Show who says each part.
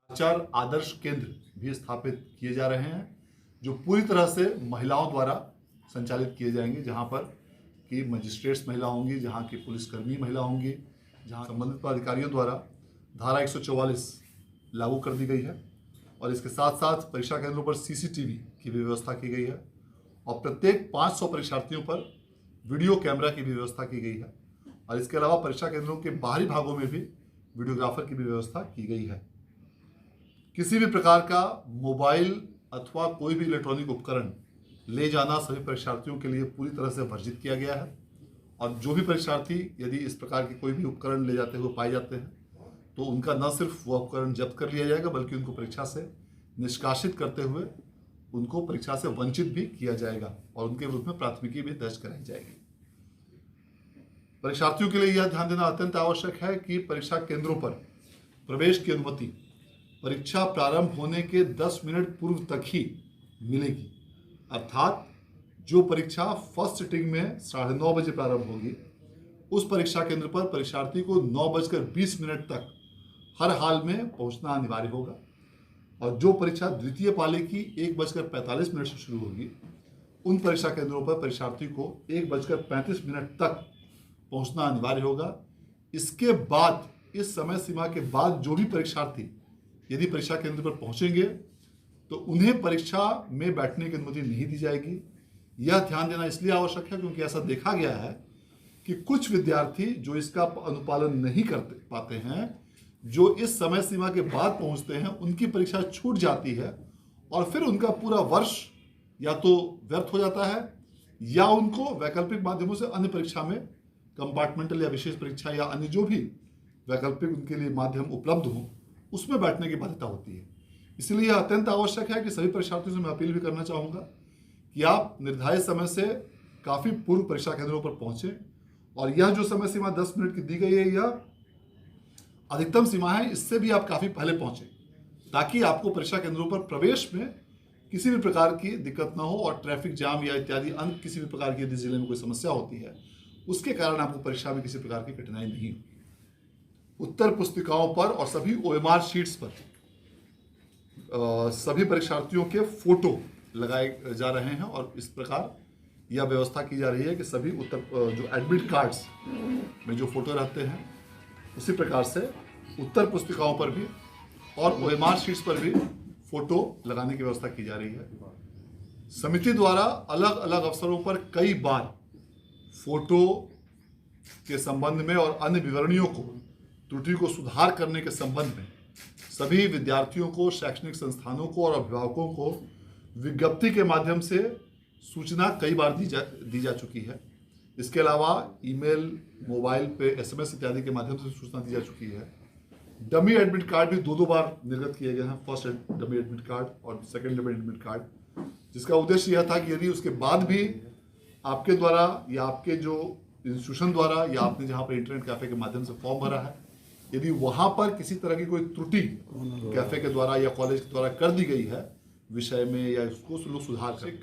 Speaker 1: आचार आदर्श केंद्र भी स्थापित किए जा रहे हैं जो पूरी तरह से महिलाओं द्वारा संचालित किए जाएंगे, जहां पर कि मजिस्ट्रेट्स महिला होंगी, जहां की पुलिसकर्मी महिला होंगी, जहां संबंधित अधिकारियों द्वारा धारा 144 लागू कर दी गई है और इसके साथ साथ परीक्षा केंद्रों पर सीसीटीवी की भी व्यवस्था की गई है और प्रत्येक 500 परीक्षार्थियों पर वीडियो कैमरा की भी व्यवस्था की गई है और इसके अलावा परीक्षा केंद्रों के बाहरी भागों में भी वीडियोग्राफर की भी व्यवस्था की गई है। किसी भी प्रकार का मोबाइल अथवा कोई भी इलेक्ट्रॉनिक उपकरण ले जाना सभी परीक्षार्थियों के लिए पूरी तरह से वर्जित किया गया है और जो भी परीक्षार्थी यदि इस प्रकार के कोई भी उपकरण ले जाते हुए पाए जाते हैं तो उनका न सिर्फ वह उपकरण जब्त कर लिया जाएगा बल्कि उनको परीक्षा से निष्कासित करते हुए उनको परीक्षा से वंचित भी किया जाएगा और उनके विरुद्ध में प्राथमिकी भी दर्ज कराई जाएगी। परीक्षार्थियों के लिए यह ध्यान देना अत्यंत आवश्यक है कि परीक्षा केंद्रों पर प्रवेश की अनुमति परीक्षा प्रारंभ होने के 10 मिनट पूर्व तक ही मिलेगी, अर्थात जो परीक्षा फर्स्ट सिटिंग में 9:30 बजे प्रारंभ होगी उस परीक्षा केंद्र पर परीक्षार्थी को 9:20 तक हर हाल में पहुंचना अनिवार्य होगा और जो परीक्षा द्वितीय पाली की 1:45 से शुरू होगी उन परीक्षा केंद्रों पर परीक्षार्थी को 1:35 तक पहुंचना अनिवार्य होगा। इसके बाद इस समय सीमा के बाद जो भी परीक्षार्थी यदि परीक्षा केंद्र पर पहुंचेंगे तो उन्हें परीक्षा में बैठने की अनुमति नहीं दी जाएगी। यह ध्यान देना इसलिए आवश्यक है क्योंकि ऐसा देखा गया है कि कुछ विद्यार्थी जो इसका अनुपालन नहीं कर पाते हैं, जो इस समय सीमा के बाद पहुंचते हैं, उनकी परीक्षा छूट जाती है और फिर उनका पूरा वर्ष या तो व्यर्थ हो जाता है या उनको वैकल्पिक माध्यमों से अन्य परीक्षा में कंपार्टमेंटल या विशेष परीक्षा या अन्य जो भी वैकल्पिक उनके लिए माध्यम उपलब्ध हो उसमें बैठने की बाध्यता होती है। इसलिए यह अत्यंत आवश्यक है कि सभी परीक्षार्थियों से मैं अपील भी करना चाहूँगा कि आप निर्धारित समय से काफ़ी पूर्व परीक्षा केंद्रों पर पहुँचें और यह जो समय सीमा 10 मिनट की दी गई है यह अधिकतम सीमा है, इससे भी आप काफ़ी पहले पहुँचें ताकि आपको परीक्षा केंद्रों पर प्रवेश में किसी भी प्रकार की दिक्कत ना हो और ट्रैफिक जाम या इत्यादि अन्य किसी भी प्रकार की यदि जिले में कोई समस्या होती है उसके कारण आपको परीक्षा में किसी प्रकार की कठिनाई नहीं होगी। उत्तर पुस्तिकाओं पर और सभी OMR शीट्स पर सभी परीक्षार्थियों के फोटो लगाए जा रहे हैं और इस प्रकार यह व्यवस्था की जा रही है कि सभी जो एडमिट कार्ड्स में जो फोटो रहते हैं उसी प्रकार से उत्तर पुस्तिकाओं पर भी और OMR शीट्स पर भी फोटो लगाने की व्यवस्था की जा रही है। समिति द्वारा अलग अलग अवसरों पर कई बार फोटो के संबंध में और अन्य विवरणियों को त्रुटि को सुधार करने के संबंध में सभी विद्यार्थियों को, शैक्षणिक संस्थानों को और अभिभावकों को विज्ञप्ति के माध्यम से सूचना कई बार दी जा चुकी है। इसके अलावा ईमेल, मोबाइल पे SMS इत्यादि के माध्यम से सूचना दी जा चुकी है। डमी एडमिट कार्ड भी दो बार निर्गत किए गए हैं, फर्स्ट डमी एडमिट कार्ड और सेकंड डमी एडमिट कार्ड, जिसका उद्देश्य यह था कि यदि उसके बाद भी आपके द्वारा या आपके जो इंस्टीट्यूशन द्वारा या आपने जहाँ पर इंटरनेट कैफे के माध्यम से फॉर्म भरा है, यदि वहाँ पर किसी तरह की कोई त्रुटि कैफे के द्वारा या कॉलेज के द्वारा कर दी गई है विषय में या उसको लोग सुधार करें।